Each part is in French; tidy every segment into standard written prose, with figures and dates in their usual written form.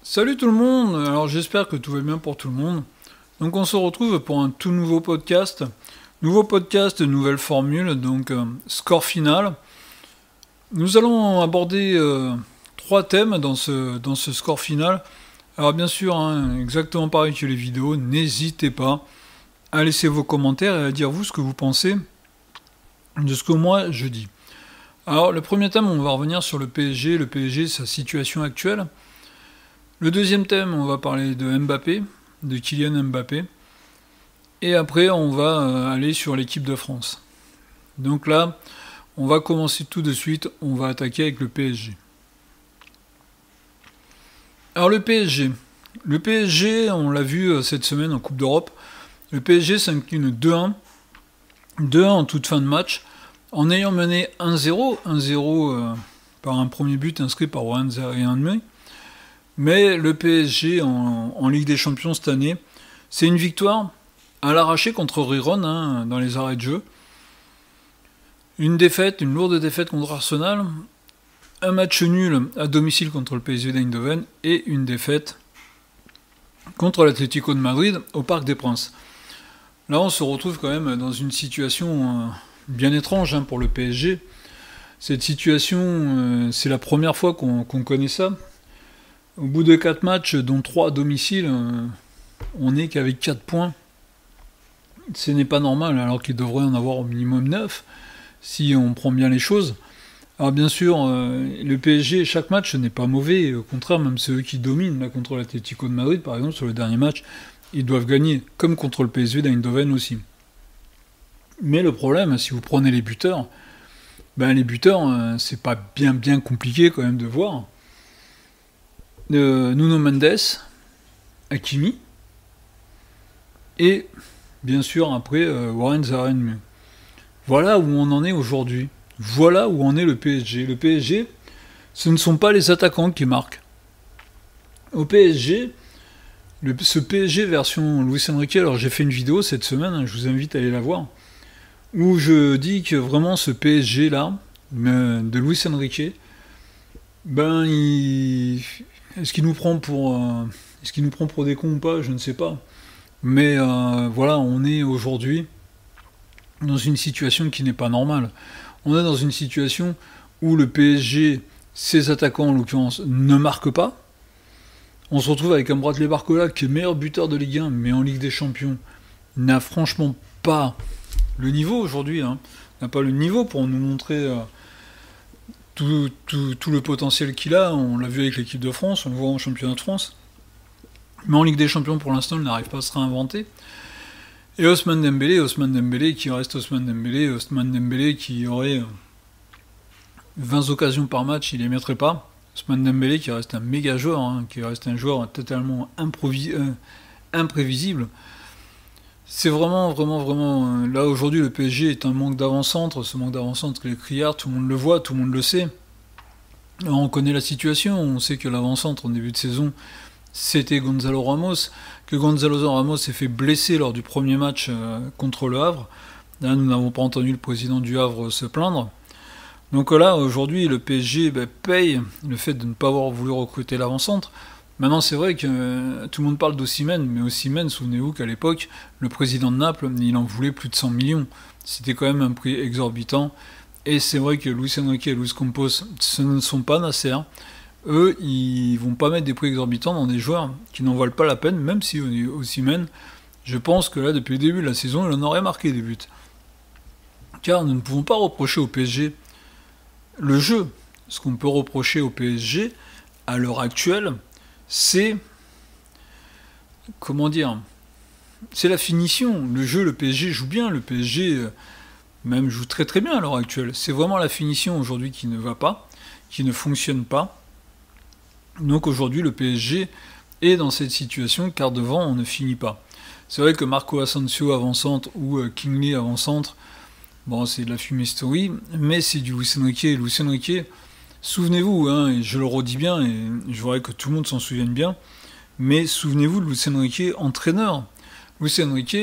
Salut tout le monde, alors j'espère que tout va bien pour tout le monde. Donc on se retrouve pour un tout nouveau podcast. Nouveau podcast, nouvelle formule, donc score final. Nous allons aborder trois thèmes dans ce score final. Alors bien sûr, hein, exactement pareil que les vidéos, n'hésitez pas à laisser vos commentaires et à dire vous ce que vous pensez de ce que moi je dis. Alors le premier thème, on va revenir sur le PSG, sa situation actuelle. Le deuxième thème, on va parler de Mbappé, de Kylian Mbappé. Et après, on va aller sur l'équipe de France. Donc là, on va commencer tout de suite, on va attaquer avec le PSG. Alors le PSG. Le PSG, on l'a vu cette semaine en Coupe d'Europe. Le PSG s'incline 2-1. 2-1 en toute fin de match. En ayant mené 1-0. 1-0 par un premier but inscrit par Warren Zaïre. Mais le PSG en Ligue des Champions cette année, c'est une victoire à l'arraché contre Riron dans les arrêts de jeu. Une défaite, une lourde défaite contre Arsenal. Un match nul à domicile contre le PSV d'Eindhoven et une défaite contre l'Atlético de Madrid au Parc des Princes. Là, on se retrouve quand même dans une situation bien étrange pour le PSG. Cette situation, c'est la première fois qu'on connaît ça. Au bout de 4 matchs, dont 3 à domicile, on n'est qu'avec 4 points. Ce n'est pas normal, alors qu'il devrait en avoir au minimum 9, si on prend bien les choses. Alors bien sûr, le PSG, chaque match n'est pas mauvais. Au contraire, même ceux qui dominent, là, contre l'Atlético de Madrid, par exemple, sur le dernier match, ils doivent gagner, comme contre le PSV d'Eindhoven aussi. Mais le problème, si vous prenez les buteurs, les buteurs, c'est pas bien compliqué quand même de voir. Nuno Mendes, Hakimi, et bien sûr après Warren Zaïre. Voilà où on en est aujourd'hui. Voilà où en est le PSG. Le PSG, ce ne sont pas les attaquants qui marquent. Au PSG, ce PSG version Luis Enrique, alors j'ai fait une vidéo cette semaine, je vous invite à aller la voir, où je dis que vraiment ce PSG là, de Luis Enrique, est-ce qu'il nous prend pour des cons ou pas, je ne sais pas. Mais voilà, on est aujourd'hui dans une situation qui n'est pas normale. On est dans une situation où le PSG, ses attaquants en l'occurrence, ne marquent pas. On se retrouve avec un Bradley Barcola qui est meilleur buteur de Ligue 1, mais en Ligue des Champions n'a franchement pas le niveau aujourd'hui. N'a pas le niveau pour nous montrer tout le potentiel qu'il a. On l'a vu avec l'équipe de France, on le voit en championnat de France. Mais en Ligue des Champions, pour l'instant, il n'arrive pas à se réinventer. Et Ousmane Dembélé qui reste Ousmane Dembélé qui aurait 20 occasions par match, il les mettrait pas. Ousmane Dembélé qui reste un méga joueur, qui reste un joueur totalement imprévisible. C'est vraiment, là aujourd'hui le PSG est un manque d'avant-centre. Ce manque d'avant-centre il est criard, tout le monde le voit, tout le monde le sait. Alors, on connaît la situation, on sait que l'avant-centre en début de saison c'était Gonzalo Ramos, que Gonzalo Ramos s'est fait blesser lors du premier match contre le Havre. Là, nous n'avons pas entendu le président du Havre se plaindre. Donc là, aujourd'hui, le PSG paye le fait de ne pas avoir voulu recruter l'avant-centre. Maintenant, c'est vrai que tout le monde parle d'Osimhen, mais Osimhen, souvenez-vous qu'à l'époque, le président de Naples, il en voulait plus de 100 millions. C'était quand même un prix exorbitant. Et c'est vrai que Luis Enrique et Luis Campos, ce ne sont pas Nasser. Eux, ils vont pas mettre des prix exorbitants dans des joueurs qui n'en valent pas la peine, même si Osimhen, je pense que là, depuis le début de la saison, il en aurait marqué des buts. Car nous ne pouvons pas reprocher au PSG le jeu. Ce qu'on peut reprocher au PSG, à l'heure actuelle, c'est... Comment dire ? C'est la finition. Le jeu, le PSG joue bien. Le PSG même joue très très bien à l'heure actuelle. C'est vraiment la finition aujourd'hui qui ne va pas, qui ne fonctionne pas. Donc aujourd'hui, le PSG est dans cette situation, car devant, on ne finit pas. C'est vrai que Marco Asensio avant-centre ou Kingsley avant-centre, bon, c'est de la fumisterie, mais c'est du Luis Enrique. Luis Enrique, souvenez-vous, et je le redis bien, et je voudrais que tout le monde s'en souvienne bien, mais souvenez-vous de Luis Enrique, entraîneur. Luis Enrique,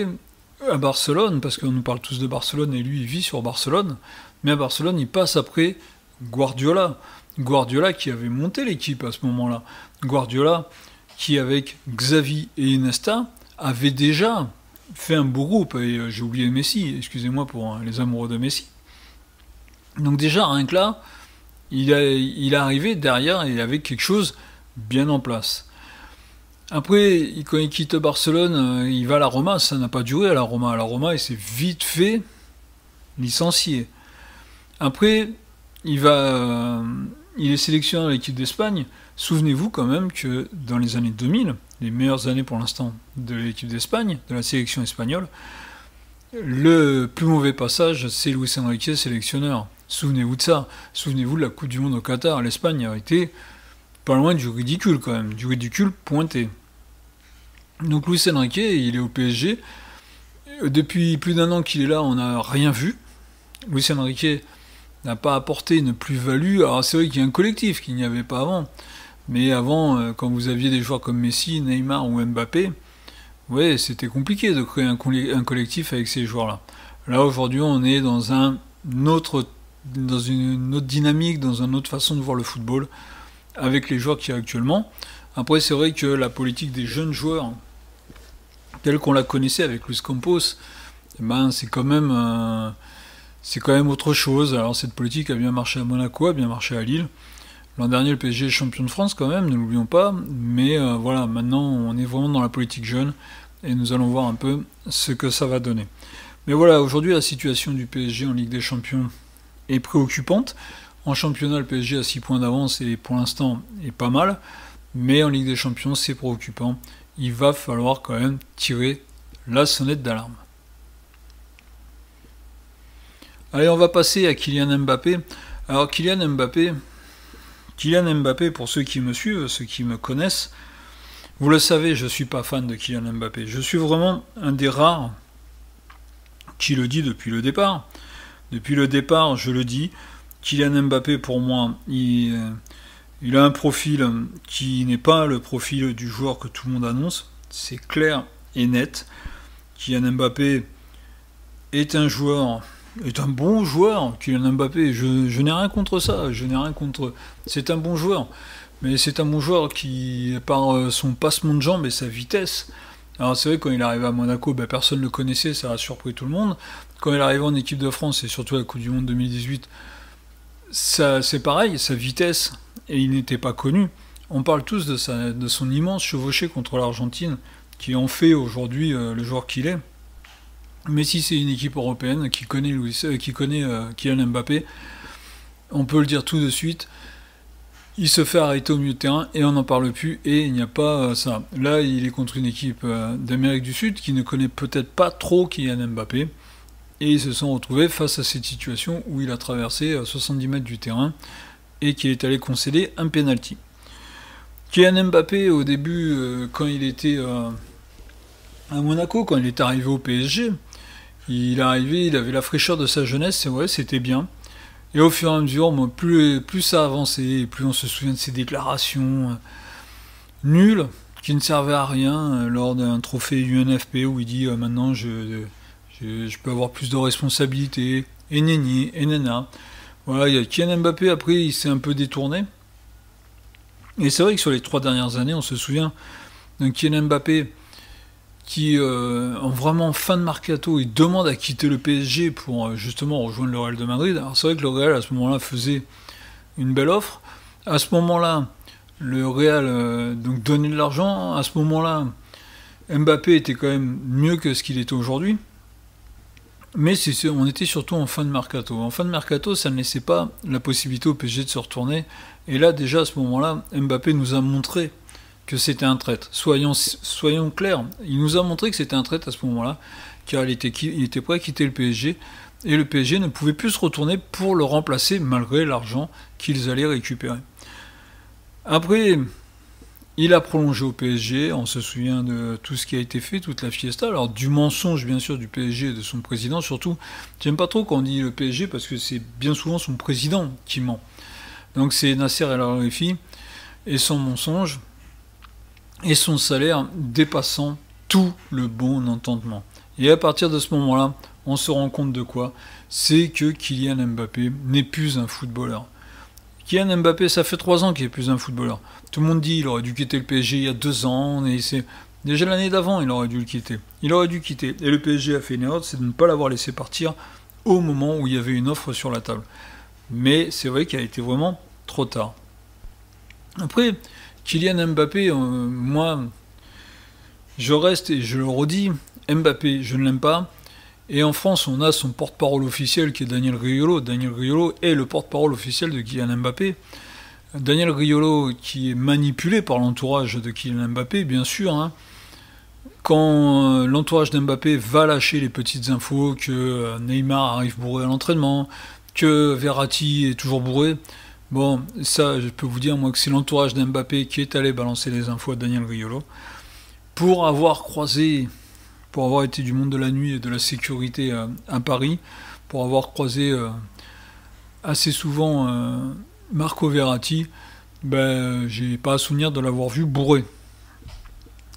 à Barcelone, parce qu'on nous parle tous de Barcelone, et lui, il vit sur Barcelone, mais à Barcelone, il passe après Guardiola. Guardiola qui avait monté l'équipe à ce moment-là. Guardiola qui, avec Xavi et Iniesta, avait déjà fait un beau groupe. Et j'ai oublié Messi, excusez-moi pour les amoureux de Messi. Donc déjà, rien que là, il est arrivé derrière et avec quelque chose bien en place. Après, quand il quitte Barcelone, il va à la Roma, ça n'a pas duré à la Roma. À la Roma, il s'est vite fait licencier. Après, il est sélectionné à l'équipe d'Espagne. Souvenez-vous quand même que dans les années 2000, les meilleures années pour l'instant de l'équipe d'Espagne, de la sélection espagnole, le plus mauvais passage, c'est Luis Enrique, sélectionneur. Souvenez-vous de ça. Souvenez-vous de la Coupe du Monde au Qatar. L'Espagne a été pas loin du ridicule quand même, du ridicule pointé. Donc Luis Enrique, il est au PSG. Depuis plus d'un an qu'il est là, on n'a rien vu. Luis Enrique n'a pas apporté une plus-value. Alors c'est vrai qu'il y a un collectif qu'il n'y avait pas avant. Mais avant, quand vous aviez des joueurs comme Messi, Neymar ou Mbappé, ouais, c'était compliqué de créer un collectif avec ces joueurs-là. Là, aujourd'hui, on est dans une autre dynamique, dans une autre façon de voir le football, avec les joueurs qu'il y a actuellement. Après, c'est vrai que la politique des jeunes joueurs, telle qu'on la connaissait avec Luis Campos, c'est quand même autre chose. Alors, cette politique a bien marché à Monaco, a bien marché à Lille. L'an dernier, le PSG est champion de France quand même, ne l'oublions pas. Mais voilà, maintenant, on est vraiment dans la politique jeune et nous allons voir un peu ce que ça va donner. Mais voilà, aujourd'hui, la situation du PSG en Ligue des Champions est préoccupante. En championnat, le PSG a 6 points d'avance et pour l'instant est pas mal. Mais en Ligue des Champions, c'est préoccupant. Il va falloir quand même tirer la sonnette d'alarme. Allez, on va passer à Kylian Mbappé. Alors Kylian Mbappé, pour ceux qui me suivent, ceux qui me connaissent, vous le savez, je ne suis pas fan de Kylian Mbappé. Je suis vraiment un des rares qui le dit depuis le départ. Depuis le départ, je le dis, Kylian Mbappé, pour moi, il a un profil qui n'est pas le profil du joueur que tout le monde annonce. C'est clair et net. Kylian Mbappé est un bon joueur. Kylian Mbappé, je n'ai rien contre ça. C'est un bon joueur. Mais c'est un bon joueur qui, par son passement de jambes et sa vitesse. Alors c'est vrai, quand il est arrivé à Monaco, personne ne le connaissait, ça a surpris tout le monde. Quand il est arrivé en équipe de France, et surtout à la Coupe du Monde 2018, c'est pareil, sa vitesse, et il n'était pas connu. On parle tous de son immense chevauchée contre l'Argentine, qui en fait aujourd'hui le joueur qu'il est. Mais si c'est une équipe européenne qui connaît Kylian Mbappé, on peut le dire tout de suite, il se fait arrêter au milieu de terrain et on n'en parle plus et il n'y a pas ça. Là, il est contre une équipe d'Amérique du Sud qui ne connaît peut-être pas trop Kylian Mbappé et ils se sont retrouvés face à cette situation où il a traversé 70 mètres du terrain et qu'il est allé concéder un penalty. Kylian Mbappé, au début, quand il était à Monaco, quand il est arrivé au PSG, il avait la fraîcheur de sa jeunesse, c'est vrai, c'était bien. Et au fur et à mesure, plus ça avançait, plus on se souvient de ses déclarations nulles, qui ne servaient à rien, lors d'un trophée UNFP où il dit maintenant je peux avoir plus de responsabilités, et néni, et nana. Voilà, il y a Kylian Mbappé, après il s'est un peu détourné. Et c'est vrai que sur les 3 dernières années, on se souvient d'un Kylian Mbappé qui, en vraiment fin de mercato, il demande à quitter le PSG pour justement rejoindre le Real de Madrid. Alors c'est vrai que le Real à ce moment-là faisait une belle offre. À ce moment-là, le Real donc donnait de l'argent. À ce moment-là, Mbappé était quand même mieux que ce qu'il était aujourd'hui. Mais on était surtout en fin de mercato. En fin de mercato, ça ne laissait pas la possibilité au PSG de se retourner. Et là, déjà à ce moment-là, Mbappé nous a montré que c'était un traître. Soyons clairs, il nous a montré que c'était un traître à ce moment-là, car il était prêt à quitter le PSG, et le PSG ne pouvait plus se retourner pour le remplacer, malgré l'argent qu'ils allaient récupérer. Après, il a prolongé au PSG, on se souvient de tout ce qui a été fait, toute la fiesta, alors du mensonge bien sûr du PSG et de son président, surtout, j'aime pas trop quand on dit le PSG, parce que c'est bien souvent son président qui ment. Donc c'est Nasser El Khelaifi, et son mensonge, et son salaire dépassant tout le bon entendement. Et à partir de ce moment-là, on se rend compte de quoi? C'est que Kylian Mbappé n'est plus un footballeur. Kylian Mbappé, ça fait 3 ans qu'il est plus un footballeur. Tout le monde dit qu'il aurait dû quitter le PSG il y a 2 ans, et c'est déjà l'année d'avant, il aurait dû le quitter. Il aurait dû quitter. Et le PSG a fait une erreur, c'est de ne pas l'avoir laissé partir au moment où il y avait une offre sur la table. Mais c'est vrai qu'il a été vraiment trop tard. Après, Kylian Mbappé, moi, je reste et je le redis, Mbappé, je ne l'aime pas. Et en France, on a son porte-parole officiel qui est Daniel Riolo. Daniel Riolo est le porte-parole officiel de Kylian Mbappé. Daniel Riolo qui est manipulé par l'entourage de Kylian Mbappé, bien sûr. Hein. Quand l'entourage d'Mbappé va lâcher les petites infos que Neymar arrive bourré à l'entraînement, que Verratti est toujours bourré, bon, ça, je peux vous dire, moi, que c'est l'entourage d'Mbappé qui est allé balancer les infos à Daniel Riolo pour avoir été du monde de la nuit et de la sécurité à Paris, pour avoir croisé assez souvent Marco Verratti, j'ai pas à souvenir de l'avoir vu bourré.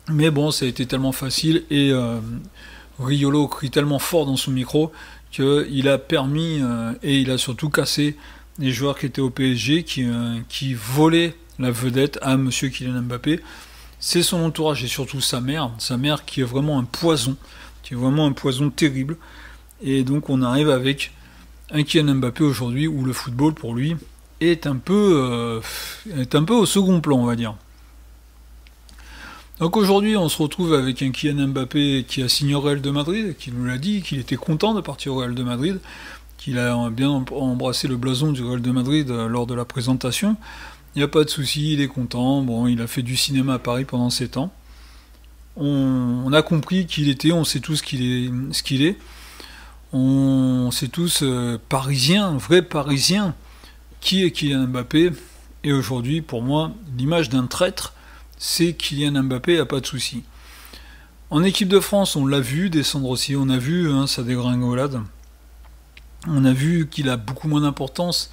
Mais bon, ça a été tellement facile et Riolo crie tellement fort dans son micro qu'il a permis et il a surtout cassé les joueurs qui étaient au PSG, qui volaient la vedette à monsieur Kylian Mbappé. C'est son entourage et surtout sa mère qui est vraiment un poison, terrible. Et donc on arrive avec un Kylian Mbappé aujourd'hui où le football pour lui est un peu au second plan, on va dire. Donc aujourd'hui on se retrouve avec un Kylian Mbappé qui a signé au Real de Madrid, qui nous l'a dit, qu'il était content de partir au Real de Madrid, qu'il a bien embrassé le blason du Real de Madrid lors de la présentation. Il n'y a pas de souci, il est content. Bon, il a fait du cinéma à Paris pendant 7 ans. On a compris qui il était, on sait tous ce qu'il est. On sait tous parisien, vrai parisien, qui est Kylian Mbappé. Et aujourd'hui, pour moi, l'image d'un traître, c'est Kylian Mbappé, il n'y a pas de souci. En équipe de France, on l'a vu descendre aussi, on a vu sa dégringolade. On a vu qu'il a beaucoup moins d'importance.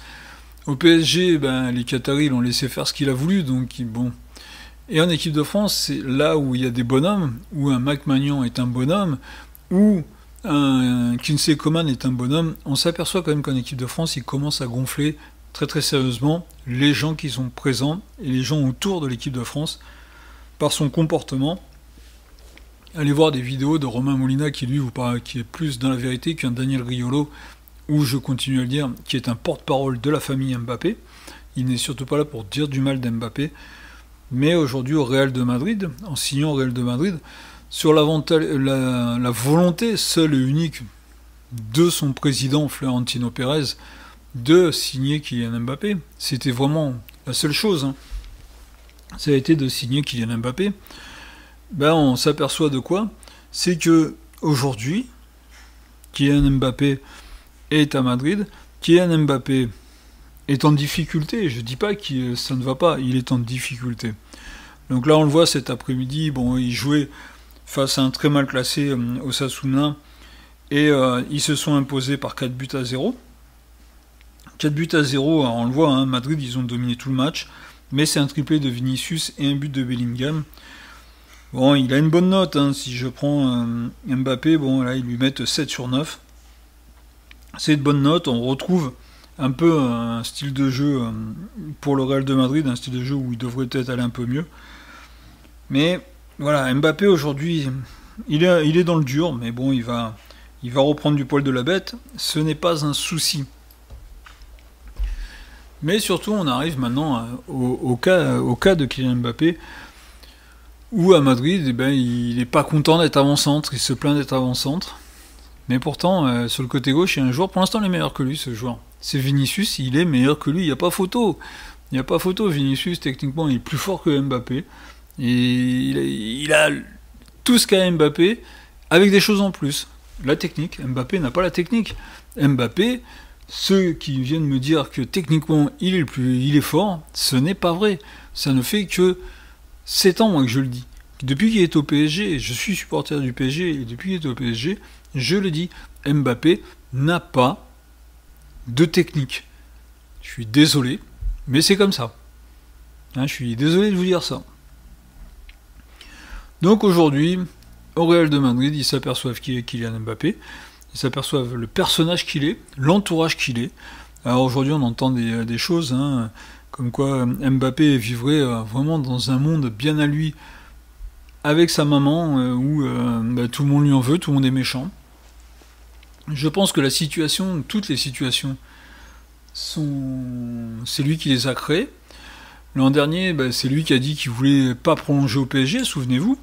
Au PSG, les Qataris l'ont laissé faire ce qu'il a voulu, donc bon. Et en équipe de France, c'est là où il y a des bonhommes, où un Mac Magnan est un bonhomme, où un Kingsley Coman est un bonhomme. On s'aperçoit quand même qu'en équipe de France, il commence à gonfler très très sérieusement les gens qui sont présents et les gens autour de l'équipe de France par son comportement. Allez voir des vidéos de Romain Molina qui lui vous paraît qui est plus dans la vérité qu'un Daniel Riolo, où je continue à le dire, qui est un porte-parole de la famille Mbappé. Il n'est surtout pas là pour dire du mal d'Mbappé. Mais aujourd'hui au Real de Madrid, en signant au Real de Madrid, sur la volonté seule et unique de son président Florentino Pérez de signer Kylian Mbappé, c'était vraiment la seule chose. Ça a été de signer Kylian Mbappé. On s'aperçoit de quoi? C'est que aujourd'hui, Kylian Mbappé est à Madrid. Kylian Mbappé est en difficulté. Je ne dis pas que ça ne va pas, il est en difficulté. Donc là, on le voit cet après-midi. Bon, il jouait face à un très mal classé Osasuna et ils se sont imposés par 4-0. 4-0, on le voit, Madrid, ils ont dominé tout le match, mais c'est un triplé de Vinicius et un but de Bellingham. Bon, il a une bonne note, si je prends Mbappé, bon, là, ils lui mettent 7 sur 9. C'est une bonne note, on retrouve un peu un style de jeu pour le Real de Madrid, un style de jeu où il devrait peut-être aller un peu mieux. Mais voilà, Mbappé aujourd'hui, il est dans le dur, mais bon, il va reprendre du poil de la bête, ce n'est pas un souci. Mais surtout, on arrive maintenant au cas de Kylian Mbappé, où à Madrid, il n'est pas content d'être avant-centre, il se plaint d'être avant-centre. Mais pourtant, sur le côté gauche, il y a un joueur, pour l'instant, il est meilleur que lui, ce joueur. C'est Vinicius, il est meilleur que lui, il n'y a pas photo. Il n'y a pas photo, Vinicius, techniquement, il est plus fort que Mbappé. Et il a tout ce qu'a Mbappé, avec des choses en plus. La technique, Mbappé n'a pas la technique. Mbappé, ceux qui viennent me dire que techniquement, il est fort, ce n'est pas vrai. Ça ne fait que 7 ans, moi, que je le dis. Depuis qu'il est au PSG, je suis supporter du PSG, et depuis qu'il est au PSG, je le dis, Mbappé n'a pas de technique. Je suis désolé, mais c'est comme ça. Je suis désolé de vous dire ça. Donc aujourd'hui, au Real de Madrid, ils s'aperçoivent qui est Kylian Mbappé, ils s'aperçoivent le personnage qu'il est, l'entourage qu'il est, Alors aujourd'hui, on entend des choses, hein, comme quoi Mbappé vivrait vraiment dans un monde bien à lui, avec sa maman, où tout le monde lui en veut, tout le monde est méchant. Je pense que la situation, toutes les situations, c'est lui qui les a créées. L'an dernier, c'est lui qui a dit qu'il voulait pas prolonger au PSG, souvenez-vous.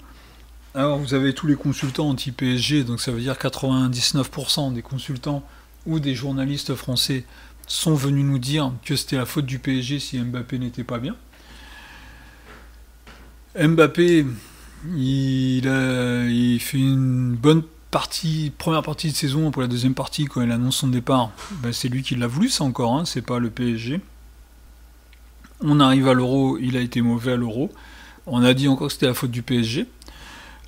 Alors vous avez tous les consultants anti-PSG, donc ça veut dire 99% des consultants ou des journalistes français sont venus nous dire que c'était la faute du PSG si Mbappé n'était pas bien. Mbappé, il fait une bonne première partie de saison. Pour la deuxième partie, quand il annonce son départ, c'est lui qui l'a voulu, ça encore, hein, c'est pas le PSG. On arrive à l'Euro, il a été mauvais à l'Euro. On a dit encore que c'était la faute du PSG.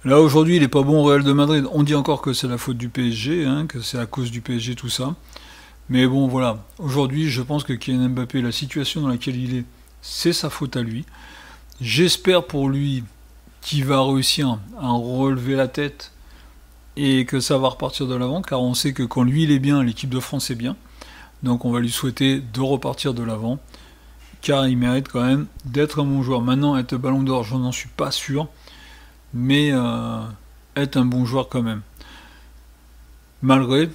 Là aujourd'hui il est pas bon au Real de Madrid, on dit encore que c'est la faute du PSG, hein, que c'est à cause du PSG tout ça. Mais bon voilà, aujourd'hui je pense que Kylian Mbappé, la situation dans laquelle il est, c'est sa faute à lui. J'espère pour lui qu'il va réussir à relever la tête et que ça va repartir de l'avant, car on sait que quand lui il est bien, l'équipe de France est bien. Donc on va lui souhaiter de repartir de l'avant, car il mérite quand même d'être un bon joueur. Maintenant, être ballon d'or, je n'en suis pas sûr, mais être un bon joueur quand même. Malgré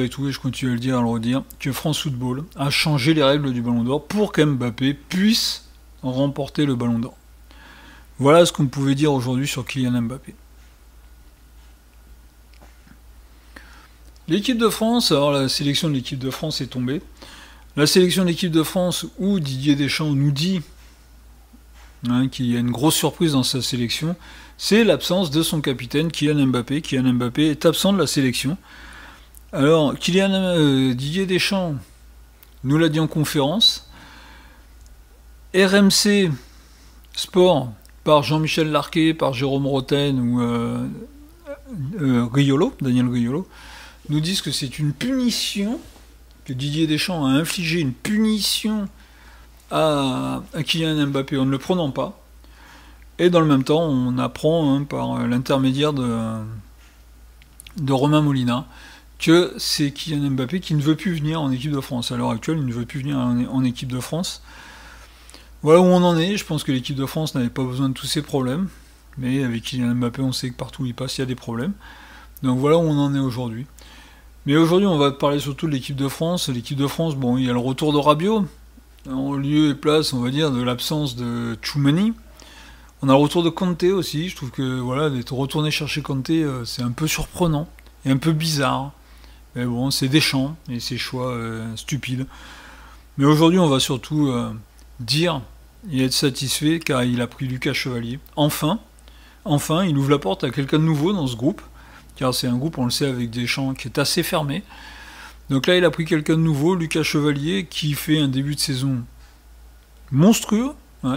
tout, et je continue à le dire, à le redire, que France Football a changé les règles du ballon d'or pour qu'Mbappé puisse remporter le ballon d'or. Voilà ce qu'on pouvait dire aujourd'hui sur Kylian Mbappé. L'équipe de France, alors la sélection de l'équipe de France est tombée. La sélection de l'équipe de France où Didier Deschamps nous dit qu'il y a une grosse surprise dans sa sélection, c'est l'absence de son capitaine Kylian Mbappé. Kylian Mbappé est absent de la sélection. Alors, Didier Deschamps nous l'a dit en conférence. RMC Sport, par Jean-Michel Larquet, par Jérôme Roten ou Daniel Riolo, nous disent que c'est une punition, que Didier Deschamps a infligé une punition à Kylian Mbappé en ne le prenant pas. Et dans le même temps, on apprend par l'intermédiaire de Romain Molina que c'est Kylian Mbappé qui ne veut plus venir en équipe de France. À l'heure actuelle, il ne veut plus venir en équipe de France. Voilà où on en est. Je pense que l'équipe de France n'avait pas besoin de tous ces problèmes. Mais avec Kylian Mbappé, on sait que partout où il passe, il y a des problèmes. Donc voilà où on en est aujourd'hui. Mais aujourd'hui, on va parler surtout de l'équipe de France. L'équipe de France, il y a le retour de Rabiot. En lieu et place, on va dire, de l'absence de Tchouameni. On a le retour de Kanté aussi. Je trouve que voilà, d'être retourné chercher Kanté, c'est un peu surprenant et un peu bizarre. Mais bon, c'est Deschamps et ses choix stupides. Mais aujourd'hui, on va surtout dire et être satisfait car il a pris Lucas Chevalier. Enfin, il ouvre la porte à quelqu'un de nouveau dans ce groupe. Car c'est un groupe, on le sait, avec Deschamps qui est assez fermé. Donc là, il a pris quelqu'un de nouveau, Lucas Chevalier, qui fait un début de saison monstrueux,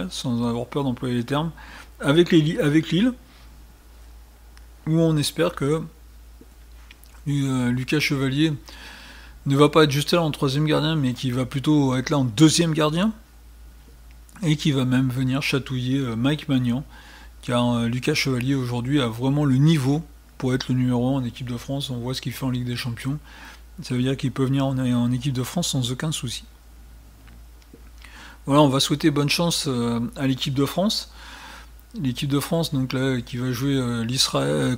sans avoir peur d'employer les termes, avec Lille, où on espère que Lucas Chevalier ne va pas être juste là en troisième gardien, mais qui va plutôt être là en deuxième gardien, et qui va même venir chatouiller Mike Maignan, car Lucas Chevalier aujourd'hui a vraiment le niveau pour être le numéro 1 en équipe de France. On voit ce qu'il fait en Ligue des Champions. Ça veut dire qu'il peut venir en équipe de France sans aucun souci. Voilà, on va souhaiter bonne chance à l'équipe de France. L'équipe de France, donc là, qui va jouer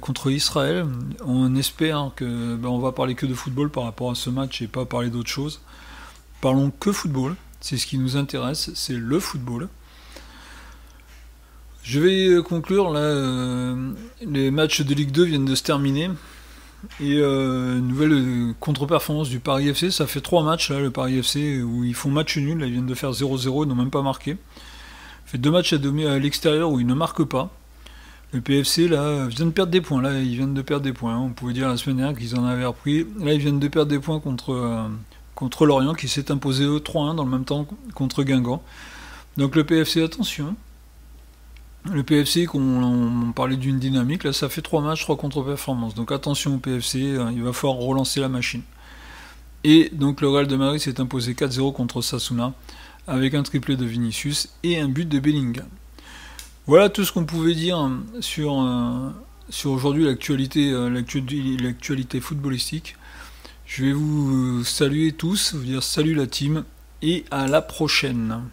contre Israël. On espère que on va parler que de football par rapport à ce match et pas parler d'autre chose. Parlons que football. C'est ce qui nous intéresse, c'est le football. Je vais conclure là. Les matchs de Ligue 2 viennent de se terminer. Et nouvelle contre-performance du Paris FC. Ça fait 3 matchs là, le Paris FC, où ils font match nul. Là, ils viennent de faire 0-0, ils n'ont même pas marqué. Ça fait 2 matchs à l'extérieur où ils ne marquent pas. Le PFC là vient de perdre des points. Là, ils viennent de perdre des points. On pouvait dire la semaine dernière qu'ils en avaient repris. Là, ils viennent de perdre des points contre Lorient, qui s'est imposé 3-1 dans le même temps contre Guingamp. Donc le PFC, attention. Le PFC, on parlait d'une dynamique, là ça fait 3 matchs, 3 contre-performances. Donc attention au PFC, il va falloir relancer la machine. Et donc le Real de Madrid s'est imposé 4-0 contre Sasuna, avec un triplé de Vinicius et un but de Bellingham. Voilà tout ce qu'on pouvait dire sur aujourd'hui l'actualité footballistique. Je vais vous saluer tous, vous dire salut la team, et à la prochaine.